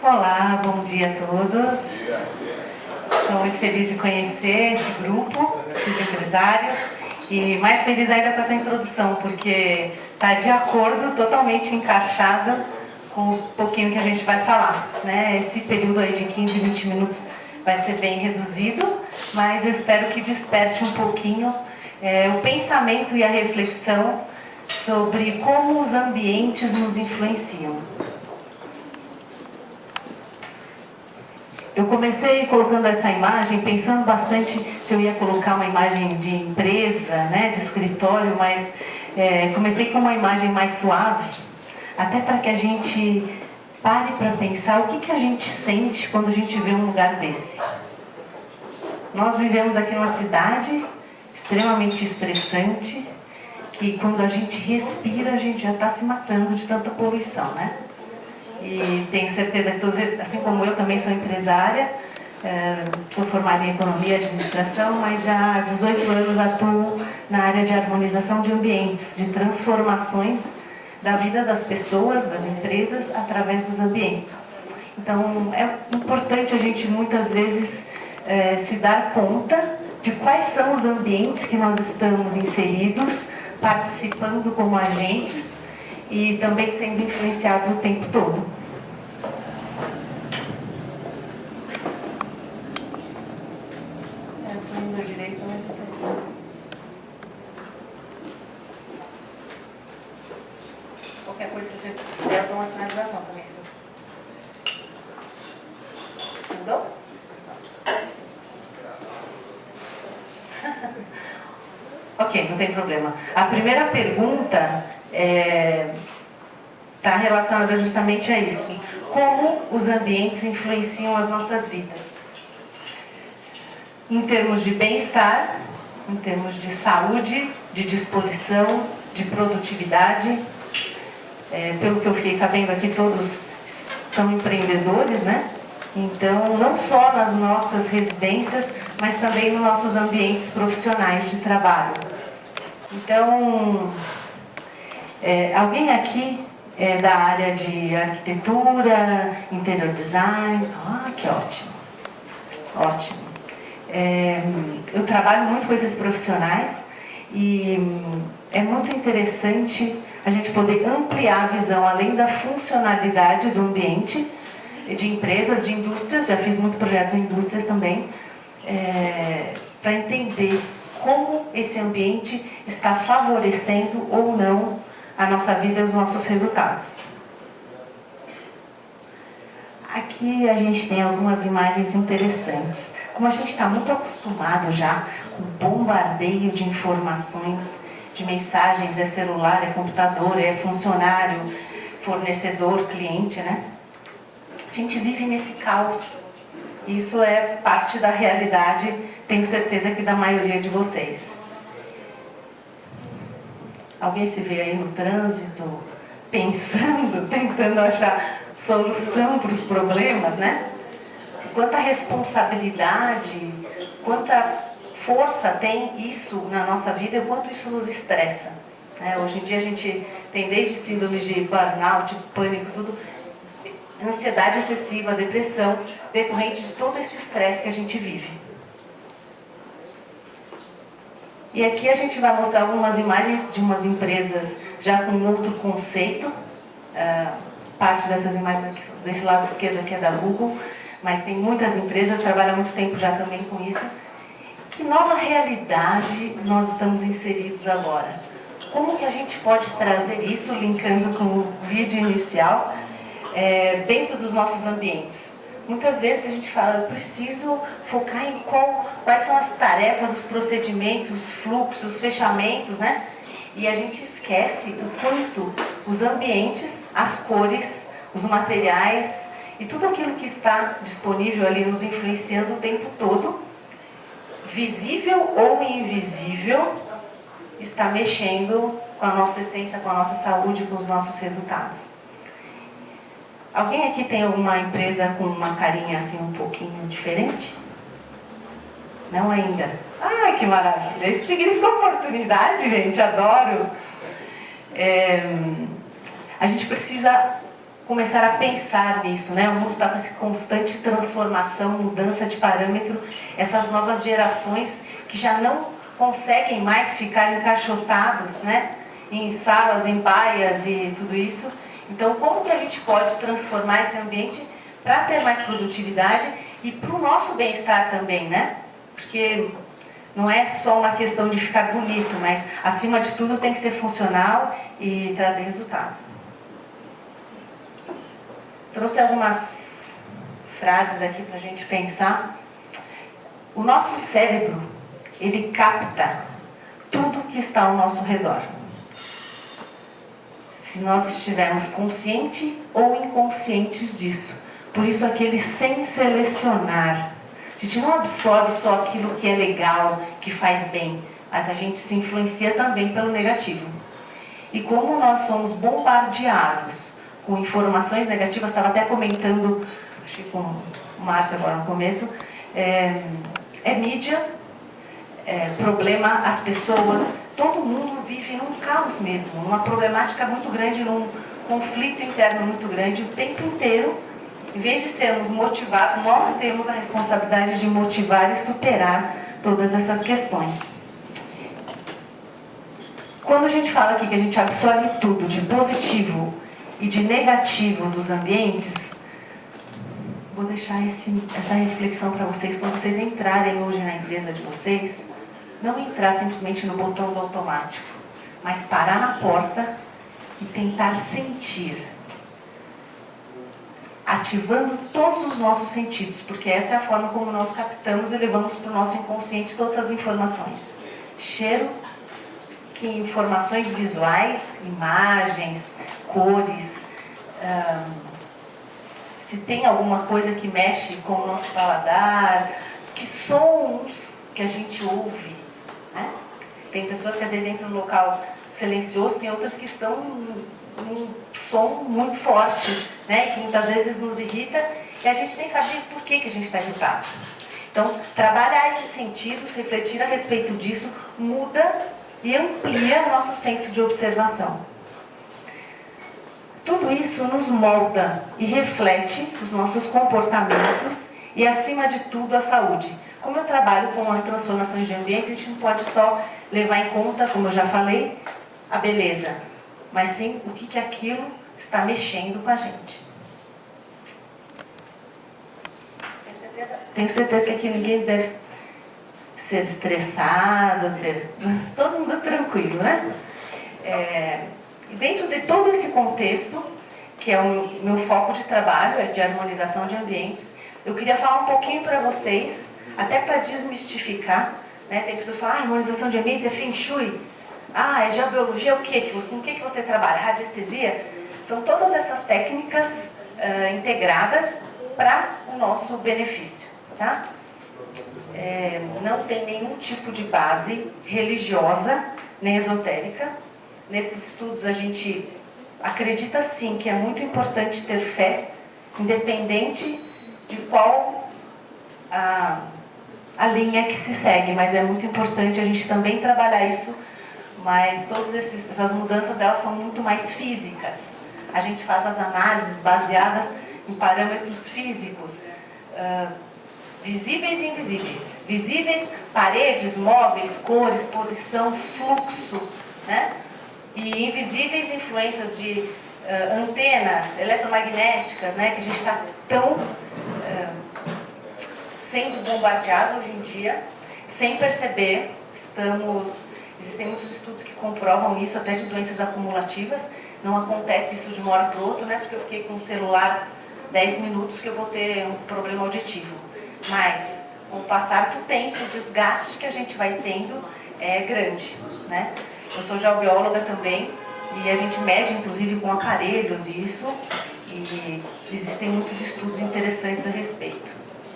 Olá, bom dia a todos. Estou muito feliz de conhecer esse grupo, esses empresários, e mais feliz ainda com essa introdução, porque está de acordo, totalmente encaixado com o pouquinho que a gente vai falar, né? Esse período aí de 15, 20 minutos vai ser bem reduzido, mas eu espero que desperte um pouquinho o pensamento e a reflexão sobre como os ambientes nos influenciam. Eu comecei colocando essa imagem, pensando bastante se eu ia colocar uma imagem de empresa, né, de escritório, mas comecei com uma imagem mais suave, até para que a gente pare para pensar o que a gente sente quando a gente vê um lugar desse. Nós vivemos aqui numa cidade extremamente estressante, que quando a gente respira, a gente já está se matando de tanta poluição, né? E tenho certeza que todos, assim como eu, também sou empresária, sou formada em economia e administração, mas já há 18 anos atuo na área de harmonização de ambientes, de transformações da vida das pessoas, das empresas, através dos ambientes. Então, é importante a gente, muitas vezes, se dar conta de quais são os ambientes que nós estamos inseridos, participando como agentes, e também sendo influenciados o tempo todo. Estou indo à direita, mas não estou. Qualquer coisa, se você quiser, eu dou uma sinalização também. Mudou? Ok, não tem problema. A primeira pergunta está relacionada justamente a isso. Como os ambientes influenciam as nossas vidas? Em termos de bem-estar, em termos de saúde, de disposição, de produtividade. Pelo que eu fiquei sabendo aqui, todos são empreendedores, né? Então, não só nas nossas residências, mas também nos nossos ambientes profissionais de trabalho. Então, alguém aqui é da área de arquitetura, interior design? Ah, que ótimo. Ótimo. Eu trabalho muito com esses profissionais e é muito interessante a gente poder ampliar a visão, além da funcionalidade do ambiente, de empresas, de indústrias, já fiz muitos projetos em indústrias também, para entender como esse ambiente está favorecendo ou não a nossa vida e os nossos resultados. Aqui a gente tem algumas imagens interessantes. Como a gente está muito acostumado já com bombardeio de informações, de mensagens, é celular, é computador, é funcionário, fornecedor, cliente, né? A gente vive nesse caos. Isso é parte da realidade, tenho certeza que da maioria de vocês. Alguém se vê aí no trânsito, pensando, tentando achar solução para os problemas, né? Quanta responsabilidade, quanta força tem isso na nossa vida e quanto isso nos estressa. Hoje em dia a gente tem desde síndromes de burnout, pânico, tudo, ansiedade excessiva, depressão, decorrente de todo esse estresse que a gente vive. E aqui a gente vai mostrar algumas imagens de umas empresas já com outro conceito. Parte dessas imagens aqui, desse lado esquerdo aqui é da Google, mas tem muitas empresas, trabalham há muito tempo já também com isso. Que nova realidade nós estamos inseridos agora? Como que a gente pode trazer isso, linkando com o vídeo inicial, dentro dos nossos ambientes? Muitas vezes a gente fala, eu preciso focar em quais são as tarefas, os procedimentos, os fluxos, os fechamentos, né? E a gente esquece o quanto os ambientes, as cores, os materiais e tudo aquilo que está disponível ali nos influenciando o tempo todo, visível ou invisível, está mexendo com a nossa essência, com a nossa saúde, com os nossos resultados. Alguém aqui tem alguma empresa com uma carinha assim um pouquinho diferente? Não ainda? Ah, que maravilha! Isso significa oportunidade, gente, adoro! A gente precisa começar a pensar nisso, né? O mundo está com essa constante transformação, mudança de parâmetro, essas novas gerações que já não conseguem mais ficar encaixotados, né? Em salas, em baias e tudo isso. Então, como que a gente pode transformar esse ambiente para ter mais produtividade e para o nosso bem-estar também, né? Porque não é só uma questão de ficar bonito, mas, acima de tudo, tem que ser funcional e trazer resultado. Trouxe algumas frases aqui para a gente pensar. O nosso cérebro, ele capta tudo que está ao nosso redor. Se nós estivermos conscientes ou inconscientes disso. Por isso, aquele sem selecionar. A gente não absorve só aquilo que é legal, que faz bem, mas a gente se influencia também pelo negativo. E como nós somos bombardeados com informações negativas, estava até comentando, acho que com o Márcio agora no começo, mídia, problema, as pessoas, todo mundo vive num caos mesmo, numa problemática muito grande, num conflito interno muito grande o tempo inteiro. Em vez de sermos motivados, nós temos a responsabilidade de motivar e superar todas essas questões. Quando a gente fala aqui que a gente absorve tudo de positivo e de negativo dos ambientes, vou deixar essa reflexão para vocês, quando vocês entrarem hoje na empresa de vocês, não entrar simplesmente no botão do automático, mas parar na porta e tentar sentir, ativando todos os nossos sentidos, porque essa é a forma como nós captamos e levamos para o nosso inconsciente todas as informações. Cheiro, que informações visuais, imagens, cores, se tem alguma coisa que mexe com o nosso paladar, que sons que a gente ouve, né? Tem pessoas que às vezes entram num local silencioso, tem outras que estão num som muito forte, né? Que muitas vezes nos irrita e a gente nem sabe por que a gente está irritado. Então, trabalhar esses sentidos, refletir a respeito disso, muda e amplia o nosso senso de observação. Tudo isso nos molda e reflete os nossos comportamentos e, acima de tudo, a saúde. Como eu trabalho com as transformações de ambiente, a gente não pode só levar em conta, como eu já falei, a beleza, mas sim o que aquilo está mexendo com a gente. Tenho certeza que aqui ninguém deve ser estressado, todo mundo tranquilo, né? E dentro de todo esse contexto, que é o meu foco de trabalho, é de harmonização de ambientes, eu queria falar um pouquinho para vocês, até para desmistificar, né? Tem pessoas que falam, harmonização de ambientes é Feng Shui, é geobiologia, o quê? Com o que você trabalha? Radiestesia? São todas essas técnicas integradas para o nosso benefício, tá? Não tem nenhum tipo de base religiosa nem esotérica. Nesses estudos a gente acredita sim que é muito importante ter fé, independente de qual a linha que se segue, mas é muito importante a gente também trabalhar isso, mas todas essas mudanças elas são muito mais físicas. A gente faz as análises baseadas em parâmetros físicos, visíveis e invisíveis. Visíveis, paredes, móveis, cores, posição, fluxo, né? E invisíveis, influências de antenas eletromagnéticas, né? Que a gente está tão sendo bombardeado hoje em dia, sem perceber. Existem muitos estudos que comprovam isso, até de doenças acumulativas. Não acontece isso de uma hora para outra, né? Porque eu fiquei com o celular 10 minutos que eu vou ter um problema auditivo. Mas, com o passar do tempo, o desgaste que a gente vai tendo é grande, né? Eu sou geobióloga também e a gente mede, inclusive, com aparelhos isso, e existem muitos estudos interessantes a respeito,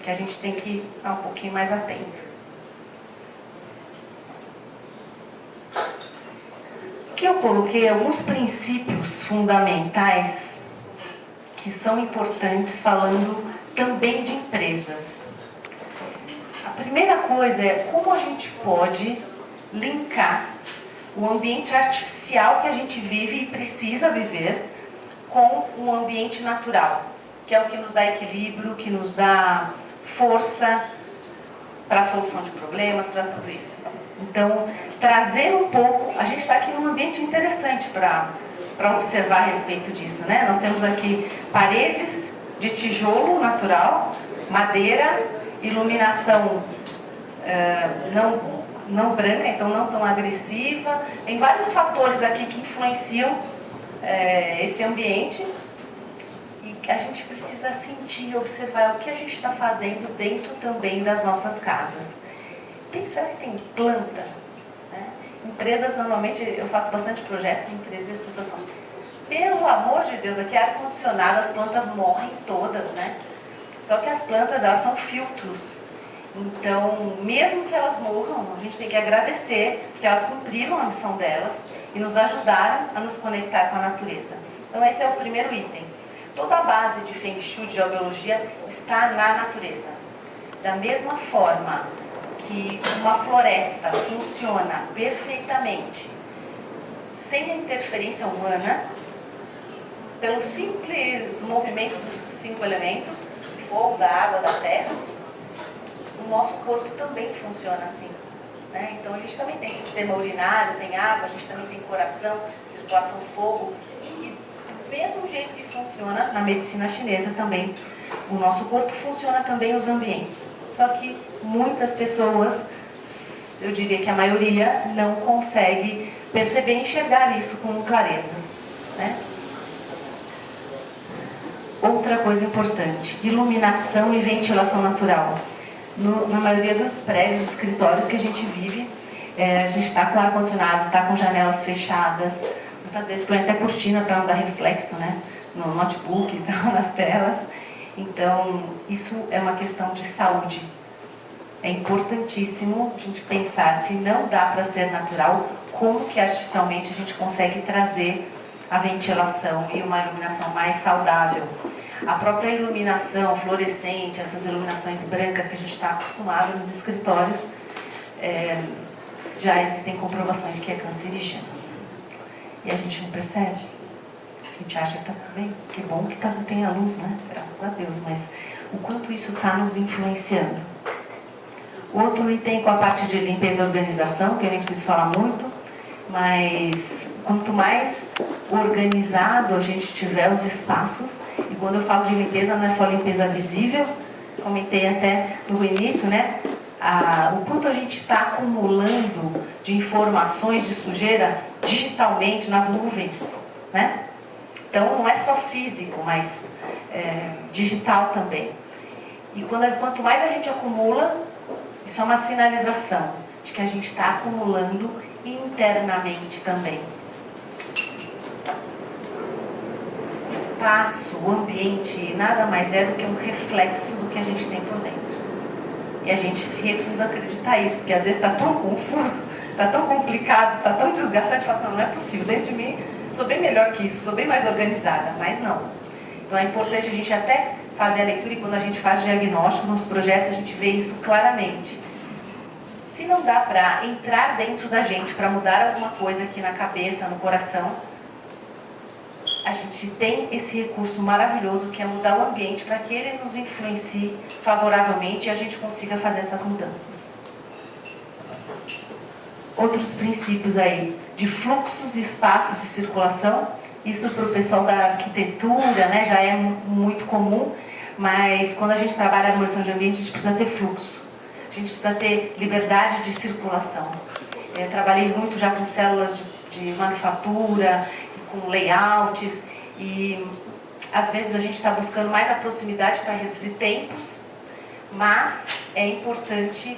que a gente tem que estar um pouquinho mais atento. Aqui eu coloquei alguns princípios fundamentais que são importantes, falando também de empresas. A primeira coisa é como a gente pode linkar o ambiente artificial que a gente vive e precisa viver com um ambiente natural, que é o que nos dá equilíbrio, que nos dá força para a solução de problemas, para tudo isso. Então, trazer um pouco, a gente está aqui num ambiente interessante para observar a respeito disso, né? Nós temos aqui paredes de tijolo natural, madeira, iluminação não branca, então não tão agressiva. Tem vários fatores aqui que influenciam esse ambiente, e a gente precisa sentir, observar o que a gente está fazendo dentro também das nossas casas. Será que tem planta? Né? Empresas, normalmente, eu faço bastante projeto em empresas e as pessoas falam, pelo amor de Deus, aqui é ar-condicionado, as plantas morrem todas, né? Só que as plantas, elas são filtros. Então, mesmo que elas morram, a gente tem que agradecer, porque elas cumpriram a missão delas e nos ajudaram a nos conectar com a natureza. Então, esse é o primeiro item. Toda a base de Feng Shui, de geobiologia, está na natureza. Da mesma forma que uma floresta funciona perfeitamente sem a interferência humana, pelo simples movimento dos 5 elementos, fogo, da água, da terra, o nosso corpo também funciona assim. Né? Então a gente também tem sistema urinário, tem água, a gente também tem coração, circulação, fogo, e do mesmo jeito que funciona na medicina chinesa também, o nosso corpo funciona também os ambientes. Só que muitas pessoas, eu diria que a maioria, não consegue perceber e enxergar isso com clareza. Né? Outra coisa importante, iluminação e ventilação natural. Na maioria dos prédios, escritórios que a gente vive, a gente está com ar-condicionado, está com janelas fechadas, muitas vezes põe até cortina para não dar reflexo, né? No notebook, nas telas. Então, isso é uma questão de saúde. É importantíssimo a gente pensar, se não dá para ser natural, como que artificialmente a gente consegue trazer a ventilação e uma iluminação mais saudável. A própria iluminação fluorescente, essas iluminações brancas que a gente está acostumado nos escritórios, já existem comprovações que é cancerígeno. E a gente não percebe. A gente acha que está tudo bem. Que bom que tem a luz, né? Graças a Deus. Mas o quanto isso está nos influenciando. Outro item com a parte de limpeza e organização, que eu nem preciso falar muito, mas quanto mais organizado a gente tiver os espaços, e quando eu falo de limpeza, não é só limpeza visível, comentei até no início, né? O quanto a gente está acumulando de informações de sujeira digitalmente nas nuvens, né? Então não é só físico, mas digital também. E quanto mais a gente acumula, isso é uma sinalização de que a gente está acumulando internamente também. O espaço, o ambiente, nada mais é do que um reflexo do que a gente tem por dentro. E a gente se recusa a acreditar isso, porque às vezes está tão confuso, está tão complicado, está tão desgastante, fala assim, não é possível, dentro de mim sou bem melhor que isso, sou bem mais organizada, mas não. Então é importante a gente até fazer a leitura, e quando a gente faz diagnóstico nos projetos, a gente vê isso claramente. Se não dá para entrar dentro da gente, para mudar alguma coisa aqui na cabeça, no coração, a gente tem esse recurso maravilhoso que é mudar o ambiente para que ele nos influencie favoravelmente e a gente consiga fazer essas mudanças. Outros princípios aí, de fluxos e espaços de circulação, isso para o pessoal da arquitetura, né, já é muito comum, mas quando a gente trabalha a harmonização de ambiente, a gente precisa ter fluxo, a gente precisa ter liberdade de circulação. Eu trabalhei muito já com células de manufatura, com layouts, e às vezes a gente está buscando mais a proximidade para reduzir tempos, mas é importante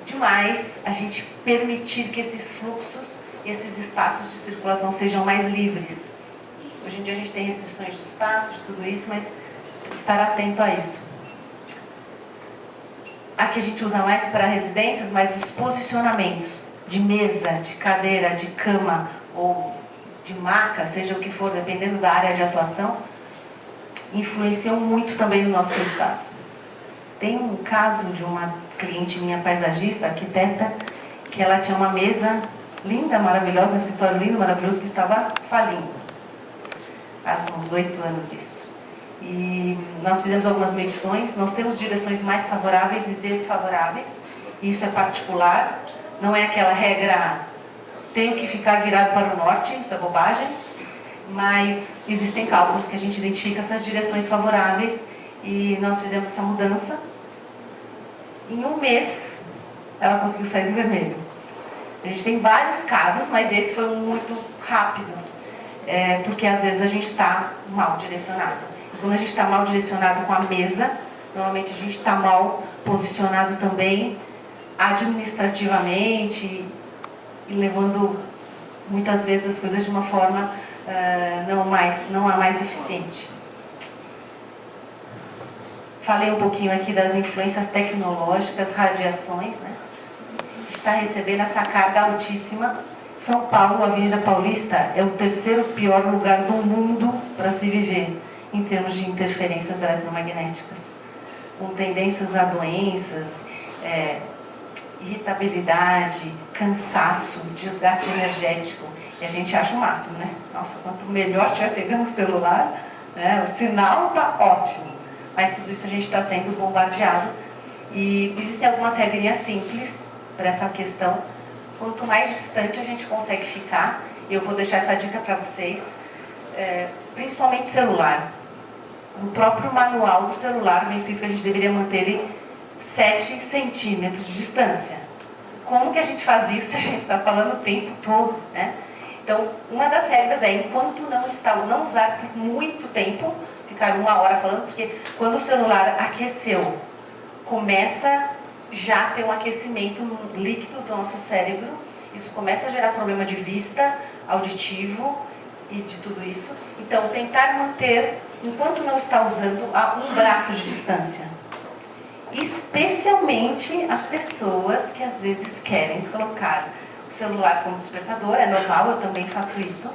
demais a gente permitir que esses fluxos, esses espaços de circulação sejam mais livres. Hoje em dia a gente tem restrições de espaço, de tudo isso, mas estar atento a isso. Aqui a gente usa mais para residências, mas os posicionamentos de mesa, de cadeira, de cama ou de maca, seja o que for, dependendo da área de atuação, influenciam muito também no nosso resultado. Tem um caso de uma cliente minha, paisagista, arquiteta, que ela tinha uma mesa linda, maravilhosa, um escritório lindo, maravilhoso, que estava falindo. faz uns 8 anos isso. E nós fizemos algumas medições, nós temos direções mais favoráveis e desfavoráveis, e isso é particular, não é aquela regra, tenho que ficar virado para o norte, isso é bobagem, mas existem cálculos que a gente identifica essas direções favoráveis, e nós fizemos essa mudança. Em um mês, ela conseguiu sair do vermelho. A gente tem vários casos, mas esse foi muito rápido, porque às vezes a gente está mal direcionado. E quando a gente está mal direcionado com a mesa, normalmente a gente está mal posicionado também administrativamente e levando muitas vezes as coisas de uma forma não a mais eficiente. Falei um pouquinho aqui das influências tecnológicas, radiações, né? A gente está recebendo essa carga altíssima. São Paulo, a Avenida Paulista, é o terceiro pior lugar do mundo para se viver, em termos de interferências eletromagnéticas, com tendências a doenças, irritabilidade, cansaço, desgaste energético. E a gente acha o máximo, né? Nossa, quanto melhor estiver pegando o celular, né? O sinal está ótimo. Mas tudo isso a gente está sendo bombardeado. E existem algumas regrinhas simples para essa questão. Quanto mais distante a gente consegue ficar, eu vou deixar essa dica para vocês, principalmente celular. No próprio manual do celular, vem escrito que a gente deveria manter ele 7 centímetros de distância. Como que a gente faz isso se a gente está falando o tempo todo, né? Então, uma das regras é, enquanto não usar por muito tempo, ficar 1 hora falando, porque quando o celular aqueceu, começa já a ter um aquecimento líquido do nosso cérebro, isso começa a gerar problema de vista, auditivo e de tudo isso. Então, tentar manter, enquanto não está usando, a 1 braço de distância. Especialmente as pessoas que às vezes querem colocar o celular como despertador, é normal, eu também faço isso,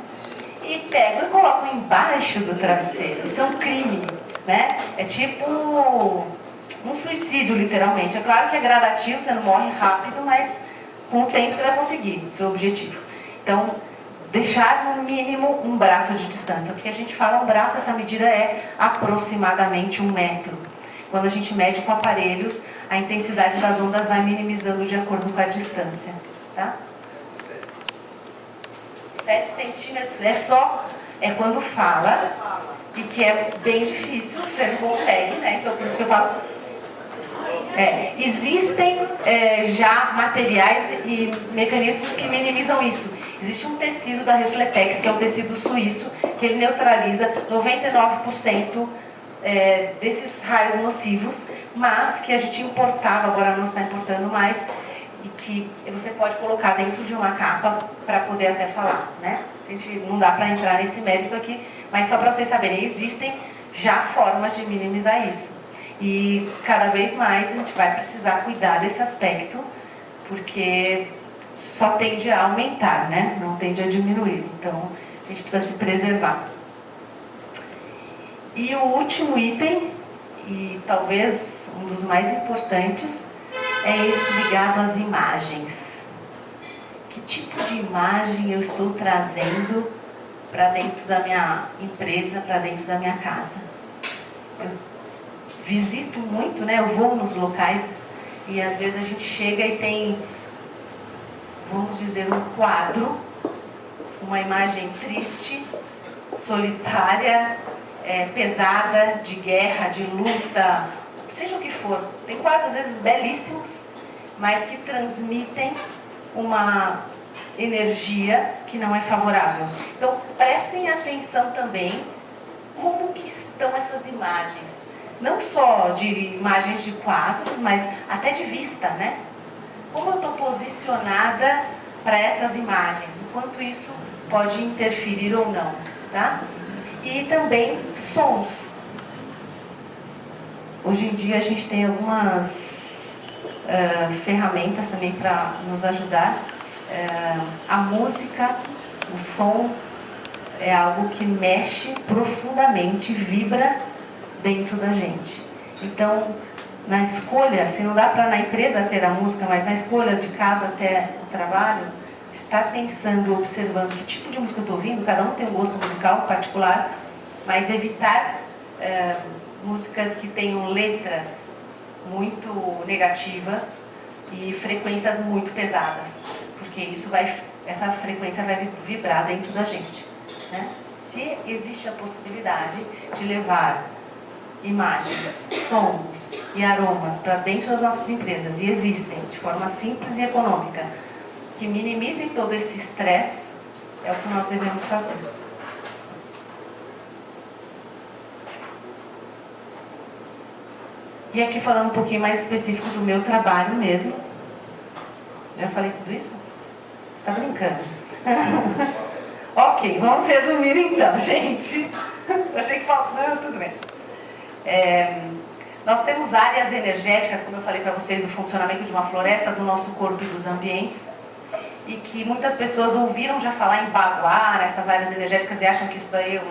e pegam e colocam embaixo do travesseiro. Isso é um crime, né? É tipo um suicídio, literalmente. É claro que é gradativo, você não morre rápido, mas com o tempo você vai conseguir seu objetivo. Então, deixar no mínimo 1 braço de distância. Porque a gente fala 1 braço, essa medida é aproximadamente 1 metro. Quando a gente mede com aparelhos, a intensidade das ondas vai minimizando de acordo com a distância. Tá? 7 centímetros é quando fala, e que é bem difícil, você não consegue, né? Então, por isso que eu falo. Existem já materiais e mecanismos que minimizam isso. Existe um tecido da Refletex, que é um tecido suíço, que ele neutraliza 99% desses raios nocivos, mas que a gente importava, agora não está importando mais, e que você pode colocar dentro de uma capa para poder até falar, né? A gente não dá para entrar nesse mérito aqui, mas só para vocês saberem, existem já formas de minimizar isso. E cada vez mais a gente vai precisar cuidar desse aspecto, porque só tende a aumentar, né? Não tende a diminuir. Então, a gente precisa se preservar. E o último item, e talvez um dos mais importantes, é esse ligado às imagens. Que tipo de imagem eu estou trazendo para dentro da minha empresa, para dentro da minha casa? Eu visito muito, né? Eu vou nos locais e às vezes a gente chega e tem, vamos dizer, um quadro, uma imagem triste, solitária, pesada, de guerra, de luta, seja o que for. Tem quadros às vezes belíssimos, mas que transmitem uma energia que não é favorável. Então, prestem atenção também como que estão essas imagens. Não só de imagens de quadros, mas até de vista, né? Como eu estou posicionada para essas imagens, o quanto isso pode interferir ou não, tá? E também sons. Hoje em dia a gente tem algumas ferramentas também para nos ajudar. A música, o som é algo que mexe profundamente, vibra dentro da gente. Então, na escolha, se não dá para na empresa ter a música, mas na escolha de casa até o trabalho, estar pensando, observando que tipo de música eu estou ouvindo, cada um tem um gosto musical particular, mas evitar músicas que tenham letras muito negativas e frequências muito pesadas, porque essa frequência vai vibrar dentro da gente, né? Se existe a possibilidade de levar imagens, sons e aromas para dentro das nossas empresas, e existem de forma simples e econômica, que minimizem todo esse estresse, é o que nós devemos fazer. E aqui falando um pouquinho mais específico do meu trabalho mesmo. Já falei tudo isso? Você está brincando? Ok, vamos resumir então, gente. Eu achei que faltava, tudo bem. Nós temos áreas energéticas, como eu falei para vocês, do funcionamento de uma floresta, do nosso corpo e dos ambientes, e que muitas pessoas ouviram já falar em Baguá, nessas áreas energéticas, e acham que isso daí é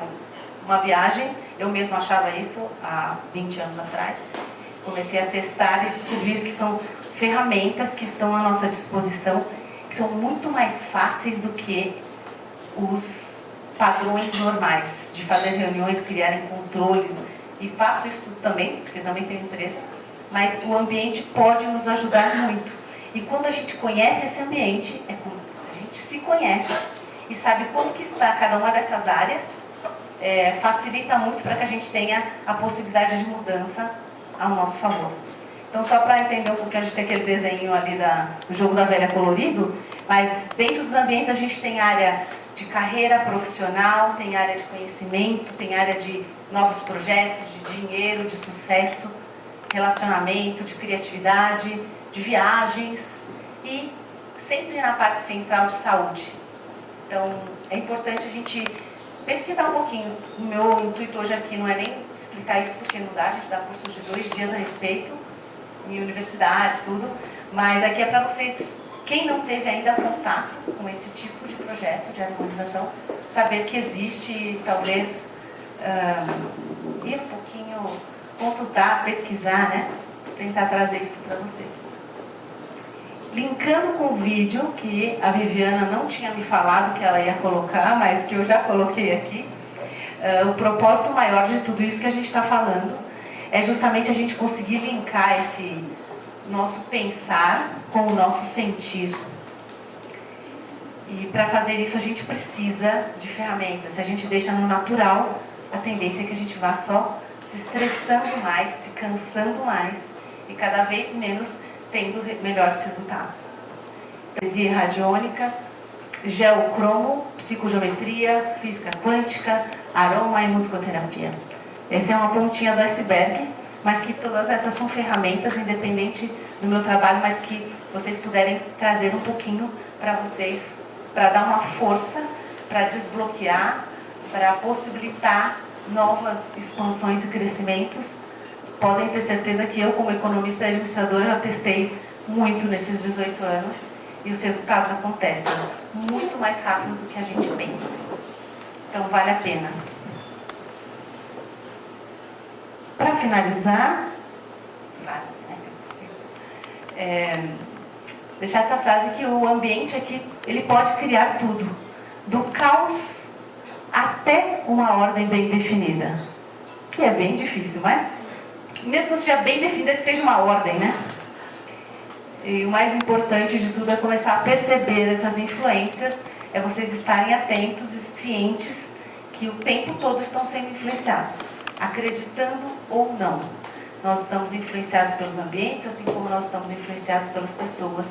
uma viagem. Eu mesma achava isso há 20 anos atrás. Comecei a testar e descobrir que são ferramentas que estão à nossa disposição, que são muito mais fáceis do que os padrões normais de fazer reuniões, criarem controles, e faço isso também, porque também tenho empresa, mas o ambiente pode nos ajudar muito. E quando a gente conhece esse ambiente, a gente se conhece e sabe como que está cada uma dessas áreas, facilita muito para que a gente tenha a possibilidade de mudança ao nosso favor. Então, só para entender um pouquinho, a gente tem aquele desenho ali do jogo da velha colorido, mas dentro dos ambientes a gente tem área de carreira profissional, tem área de conhecimento, tem área de novos projetos, de dinheiro, de sucesso, relacionamento, de criatividade, de viagens e sempre na parte central de saúde. Então, é importante a gente pesquisar um pouquinho. O meu intuito hoje aqui não é nem explicar isso, porque não dá, a gente dá cursos de 2 dias a respeito, em universidades, tudo, mas aqui é para vocês, quem não teve ainda contato com esse tipo de projeto de harmonização, saber que existe e talvez ir um pouquinho, consultar, pesquisar, né? Tentar trazer isso para vocês. Linkando com o vídeo que a Viviana não tinha me falado que ela ia colocar, mas que eu já coloquei aqui, o propósito maior de tudo isso que a gente está falando é justamente a gente conseguir linkar esse nosso pensar com o nosso sentir. E para fazer isso a gente precisa de ferramentas. Se a gente deixa no natural, a tendência é que a gente vá só se estressando mais, se cansando mais e cada vez menos tendo melhores resultados. Poesia radiônica, geocromo, psicogeometria, física quântica, aroma e musicoterapia. Essa é uma pontinha do iceberg, mas que todas essas são ferramentas, independente do meu trabalho, mas que, se vocês puderem trazer um pouquinho para vocês, para dar uma força, para desbloquear, para possibilitar novas expansões e crescimentos, podem ter certeza que eu, como economista e administradora, já testei muito nesses 18 anos e os resultados acontecem muito mais rápido do que a gente pensa. Então, vale a pena. Para finalizar, deixar essa frase que o ambiente aqui, ele pode criar tudo, do caos até uma ordem bem definida, que é bem difícil, mas mesmo que seja bem definida, que seja uma ordem, né? E o mais importante de tudo é começar a perceber essas influências, é vocês estarem atentos e cientes que o tempo todo estão sendo influenciados, acreditando ou não. Nós estamos influenciados pelos ambientes, assim como nós estamos influenciados pelas pessoas.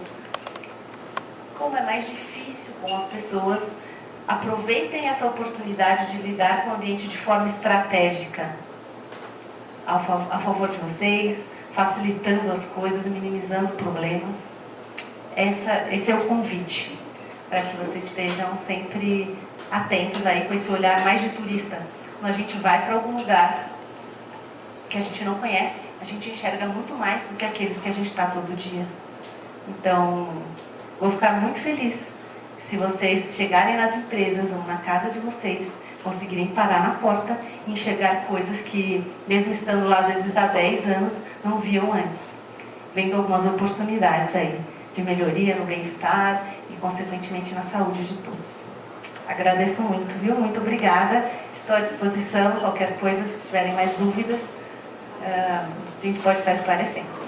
Como é mais difícil com as pessoas, aproveitem essa oportunidade de lidar com o ambiente de forma estratégica, a favor de vocês, facilitando as coisas, minimizando problemas. Esse é o convite, para que vocês estejam sempre atentos aí com esse olhar mais de turista. Quando a gente vai para algum lugar que a gente não conhece, a gente enxerga muito mais do que aqueles que a gente está todo dia. Então, vou ficar muito feliz se vocês chegarem nas empresas ou na casa de vocês, conseguirem parar na porta e enxergar coisas que, mesmo estando lá às vezes há 10 anos, não viam antes. Vendo algumas oportunidades aí de melhoria no bem-estar e, consequentemente, na saúde de todos. Agradeço muito, viu? Muito obrigada. estou à disposição, qualquer coisa, se tiverem mais dúvidas, a gente pode estar esclarecendo.